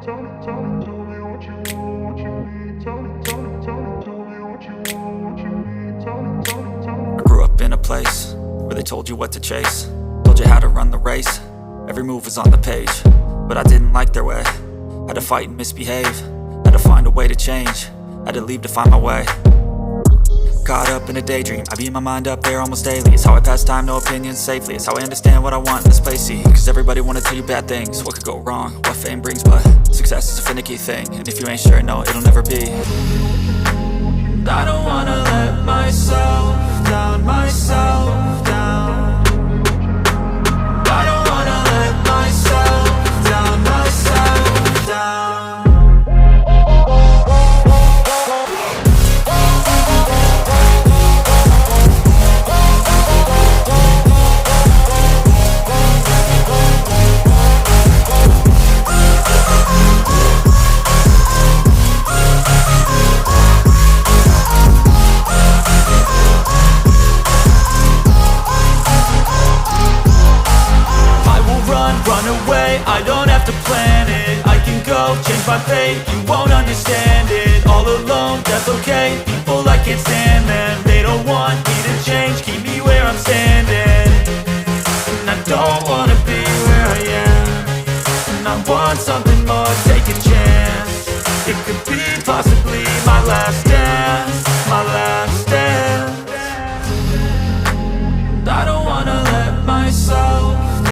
I grew up in a place where they told you what to chase, told you how to run the race. Every move was on the page, but I didn't like their way. Had to fight and misbehave, had to find a way to change, had to leave to find my way. Caught up in a daydream, I beat my mind up there almost daily. It's how I pass time, no opinions safely. It's how I understand what I want in this place, see. Cause everybody wanna tell you bad things, what could go wrong, what fame brings. But success is a finicky thing, and if you ain't sure, no, it'll never be. I don't wanna let myself down, myself down. I don't wanna let myself down, myself down. Run away, I don't have to plan it. I can go, change my fate, you won't understand it. All alone, that's okay, people I can't stand them. They don't want me to change, keep me where I'm standing. And I don't wanna be where I am, and I want something more, take a chance. It could be possibly my last dance, my last dance.